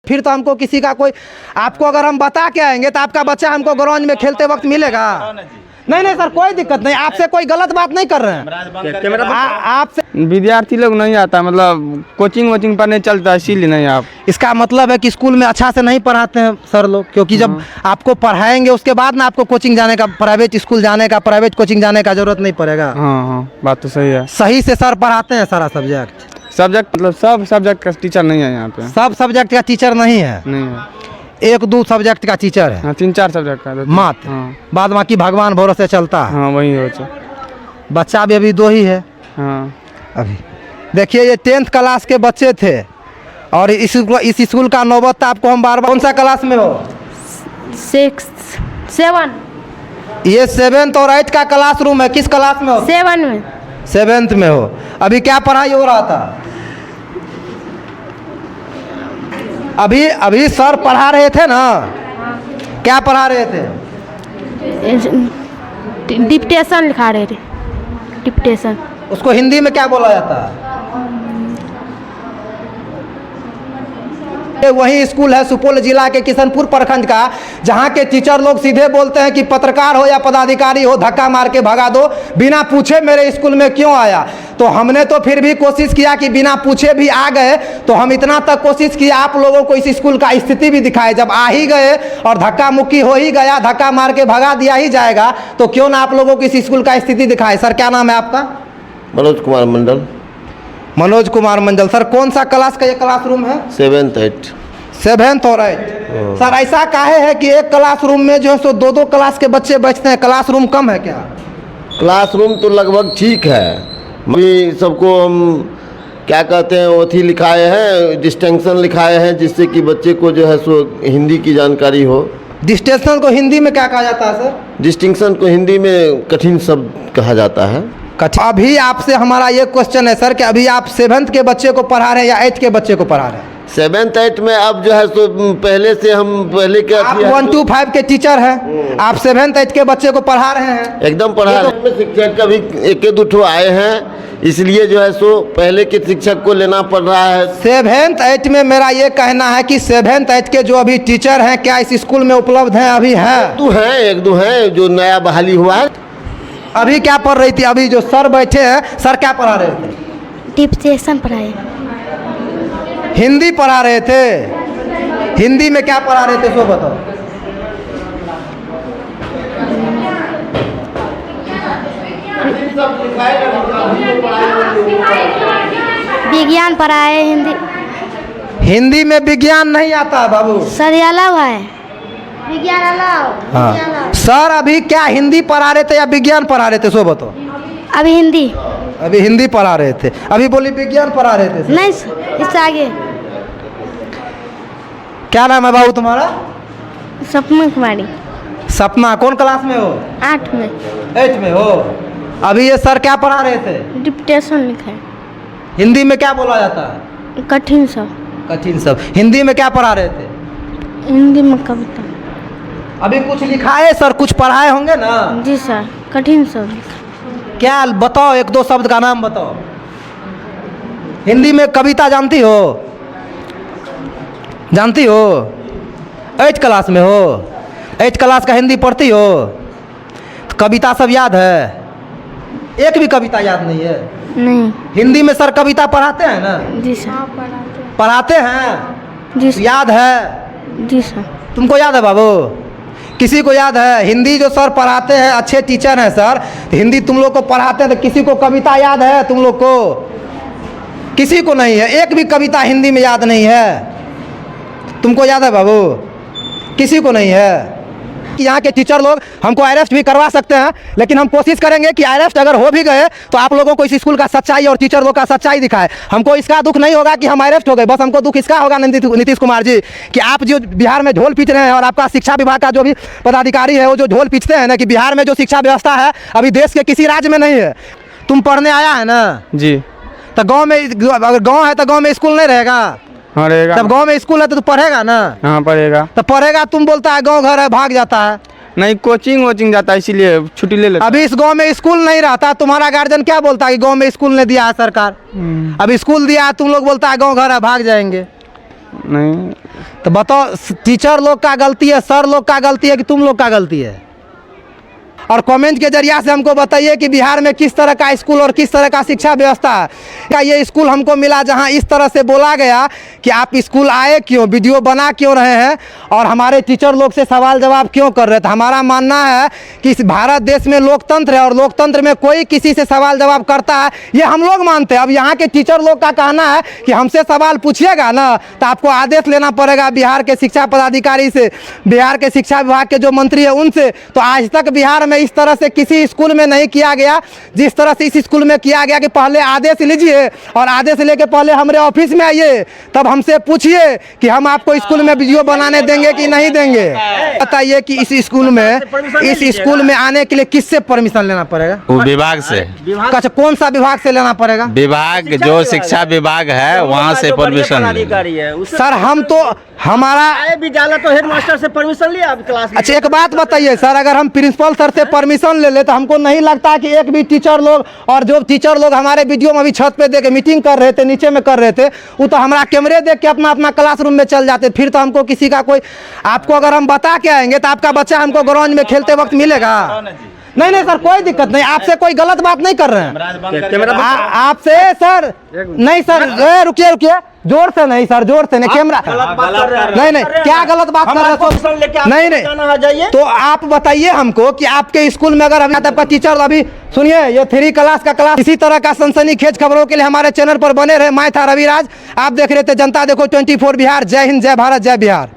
फिर तो हमको किसी का कोई, आपको अगर हम बता के आएंगे तो आपका बच्चा हमको ग्राउंड में खेलते वक्त मिलेगा? नहीं नहीं सर, कोई दिक्कत नहीं, आपसे कोई गलत बात नहीं कर रहे हैं। आपसे विद्यार्थी लोग नहीं आता, मतलब कोचिंग वोचिंग पढ़ने चलता है, इसीलिए नहीं। आप इसका मतलब है कि स्कूल में अच्छा से नहीं पढ़ाते हैं सर लोग, क्योंकि जब आपको पढ़ाएंगे उसके बाद ना आपको कोचिंग जाने का, प्राइवेट स्कूल जाने का, प्राइवेट कोचिंग जाने का जरूरत नहीं पड़ेगा। हाँ, बात तो सही है। सही से सर पढ़ाते हैं सारा सब्जेक्ट मतलब सब सब्जेक्ट का टीचर नहीं है यहाँ पे। सब सब्जेक्ट का टीचर नहीं है? नहीं है, 1-2 सब्जेक्ट का टीचर है। हाँ, 3-4 सब्जेक्ट का मात्र। हाँ। बाद बाकी भगवान भरोसे चलता है। हाँ, वही हो। बच्चा भी अभी 2 ही है। हाँ, अभी देखिए ये 10th क्लास के बच्चे थे और इस स्कूल का नौबत आपको हम बार बार। कौन सा क्लास में हो? 6, 7। ये 7th और 8th का क्लासरूम है। किस क्लास में हो? 7 में। 7th में हो। अभी क्या पढ़ाई हो रहा था? अभी सर पढ़ा रहे थे ना? क्या पढ़ा रहे थे? डिक्टेशन लिखा रहे थे। डिक्टेशन उसको हिंदी में क्या बोला जाता है? वही स्कूल है सुपौल जिला के किशनपुर प्रखंड का, जहाँ के टीचर लोग सीधे बोलते हैं कि पत्रकार हो या पदाधिकारी हो, धक्का मार के भगा दो, बिना पूछे मेरे स्कूल में क्यों आया। तो हमने तो फिर भी कोशिश किया कि बिना पूछे भी आ गए, तो हम इतना तक कोशिश किया आप लोगों को इस स्कूल का स्थिति भी दिखाए। जब आ ही गए और धक्का मुक्की हो ही गया, धक्का मार के भगा दिया ही जाएगा, तो क्यों ना आप लोगों को इस स्कूल का स्थिति दिखाए। सर क्या नाम है आपका? मनोज कुमार मंडल। मनोज कुमार मंडल। सर कौन सा क्लास का ये क्लासरूम है? 7th 8। 7th और 8th। सर ऐसा काहे है कि एक क्लासरूम में जो है सो 2-2 क्लास के बच्चे बैठते हैं? क्लासरूम कम है क्या? क्लासरूम तो लगभग ठीक है। अभी सबको हम क्या कहते हैं ओथी लिखाए हैं, डिस्टिंक्शन लिखाए हैं, जिससे कि बच्चे को जो है सो हिंदी की जानकारी हो। डिस्टिंक्शन को हिंदी में क्या कहा जाता है सर? डिस्टिंक्शन को हिंदी में कठिन शब्द कहा जाता है। अभी आपसे हमारा ये क्वेश्चन है सर कि अभी आप 7th के बच्चे को पढ़ा रहे हैं या 8th के बच्चे को पढ़ा रहे हैं? 7th 8 में अब जो है सो पहले से हम पहले के आप 1 to 5 के टीचर हैं, आप 7th 8 के बच्चे को पढ़ा रहे हैं? एकदम पढ़ा रहे हैं। शिक्षक का भी 1-2 ठो आए हैं, इसलिए जो है सो पहले के शिक्षक को लेना पड़ रहा है। 7th 8 में मेरा ये कहना है कि 7th 8 के जो अभी टीचर हैं क्या इस स्कूल में उपलब्ध हैं? अभी हैं? 1-2 हैं जो नया बहाली हुआ है। अभी क्या पढ़ रही थी? अभी जो सर बैठे हैं, सर क्या पढ़ा रहे थे? डिक्टेशन पढ़ाए। हिंदी पढ़ा रहे थे। हिंदी में क्या पढ़ा रहे थे सो बताओ। विज्ञान पढ़ाए। हिंदी में विज्ञान नहीं आता बाबू। सर ये अलग है, विज्ञान अलग। हाँ सर, अभी क्या हिंदी पढ़ा रहे थे या विज्ञान पढ़ा रहे थे सो बताओ। अभी हिंदी। अभी हिंदी पढ़ा रहे थे। अभी बोली विज्ञान पढ़ा रहे थे। नहीं, इससे आगे। क्या नाम है बाबू तुम्हारा? सपना कुमारी। सपना। कौन क्लास में हो? 8 में। 8 में हो। अभी ये सर क्या पढ़ा रहे थे? डिक्टेशन लिखा है। हिंदी में क्या बोला जाता है? कठिन सब। कठिन सब। हिंदी में क्या पढ़ा रहे थे? हिंदी में कविता। अभी कुछ लिखाए सर, कुछ पढ़ाए होंगे ना? जी सर, कठिन सब। क्या बताओ, 1-2 शब्द का नाम बताओ। हिंदी में कविता जानती हो? जानती हो? 8 क्लास में हो? 8 क्लास का हिंदी पढ़ती हो? तो कविता सब याद है? एक भी कविता याद नहीं है? नहीं। हिंदी में सर कविता पढ़ाते हैं ना? जी सर। पढ़ाते हैं? जी सर। याद है? जी सर। तुमको याद है बाबू? किसी को याद है? हिंदी जो सर पढ़ाते हैं, अच्छे टीचर हैं सर, हिंदी तुम लोग को पढ़ाते हैं, तो किसी को कविता याद है तुम लोग को? किसी को नहीं है। एक भी कविता हिंदी में याद नहीं है। तुमको याद है बाबू? किसी को नहीं है। यहाँ के टीचर लोग हमको अरेस्ट भी करवा सकते हैं, लेकिन हम कोशिश करेंगे कि अरेस्ट अगर हो भी गए तो आप लोगों को इस स्कूल का सच्चाई और टीचर लोग का सच्चाई दिखाए। हमको इसका दुख नहीं होगा कि हम अरेस्ट हो गए, बस हमको दुख इसका होगा नीतीश कुमार जी कि आप जो बिहार में ढोल पीट रहे हैं, और आपका शिक्षा विभाग का जो भी पदाधिकारी है वो जो ढोल पीटते हैं ना कि बिहार में जो शिक्षा व्यवस्था है अभी देश के किसी राज्य में नहीं है। तुम पढ़ने आया है ना? जी। तो गाँव में, अगर गाँव है तो गाँव में स्कूल नहीं रहेगा? हाँ रहेगा। जब गांव में स्कूल है तो पढ़ेगा ना? हाँ पढ़ेगा। तो पढ़ेगा। तुम बोलता है गांव घर है, भाग जाता है। नहीं, कोचिंग वोचिंग जाता है, इसीलिए छुट्टी ले लेता। अभी इस गांव में स्कूल नहीं रहता, तुम्हारा गार्जियन क्या बोलता है कि गांव में स्कूल ने दिया है सरकार? अभी स्कूल दिया है, तुम लोग बोलता है गांव घर है, भाग जाएंगे। नहीं, तो बताओ, टीचर लोग का गलती है, सर लोग का गलती है कि तुम लोग का गलती है? और कमेंट के जरिया से हमको बताइए कि बिहार में किस तरह का स्कूल और किस तरह का शिक्षा व्यवस्था है। क्या ये स्कूल हमको मिला जहां इस तरह से बोला गया कि आप स्कूल आए क्यों, वीडियो बना क्यों रहे हैं और हमारे टीचर लोग से सवाल जवाब क्यों कर रहे थे? हमारा मानना है कि इस भारत देश में लोकतंत्र है और लोकतंत्र में कोई किसी से सवाल जवाब करता है, ये हम लोग मानते हैं। अब यहाँ के टीचर लोग का कहना है कि हमसे सवाल पूछिएगा ना तो आपको आदेश लेना पड़ेगा बिहार के शिक्षा पदाधिकारी से, बिहार के शिक्षा विभाग के जो मंत्री है उनसे। तो आज तक बिहार में इस तरह से किसी स्कूल में नहीं किया गया जिस तरह से इस स्कूल में किया गया कि पहले आदेश लीजिए और आदेश लेके पहले हमारे ऑफिस में आइए, तब हमसे पूछिए कि हम आपको स्कूल में वीडियो बनाने देंगे कि नहीं देंगे। बताइए कि इस स्कूल में आने के लिए किससे परमिशन लेना पड़ेगा? वो विभाग से। अच्छा, कौन सा विभाग से लेना पड़ेगा? विभाग जो शिक्षा विभाग है वहाँ से परमिशन। सर हम तो हमारा विद्यालय तो हेडमास्टर से परमिशन लिया आप क्लास में। अच्छा, एक बात बताइए सर, अगर हम प्रिंसिपल सर से परमिशन ले ले तो हमको नहीं लगता कि एक भी टीचर लोग और जो टीचर लोग हमारे वीडियो में अभी छत पे देख के मीटिंग कर रहे थे, नीचे में कर रहे थे, वो तो हमारा कैमरे देख के अपना अपना क्लासरूम में चल जाते। फिर तो हमको किसी का कोई, आपको अगर हम बता के आएंगे तो आपका बच्चा हमको ग्राउंड में खेलते वक्त मिलेगा? नहीं नहीं सर, कोई दिक्कत नहीं, आपसे कोई गलत बात नहीं कर रहे हैं आपसे सर। नहीं सर, रुकिए रुकिए, जोर से नहीं सर, जोर से नहीं, कैमरा नहीं नहीं, क्या गलत बात कर रहे हो? नहीं नहीं, तो आप बताइए हमको कि आपके स्कूल में अगर आपका टीचर, अभी सुनिए, ये 3 क्लास का क्लास, इसी तरह का सनसनीखेज खबरों के लिए हमारे चैनल पर बने रहे। मैं था रविराज, आप देख रहे थे जनता देखो 24 बिहार। जय हिंद, जय भारत, जय बिहार।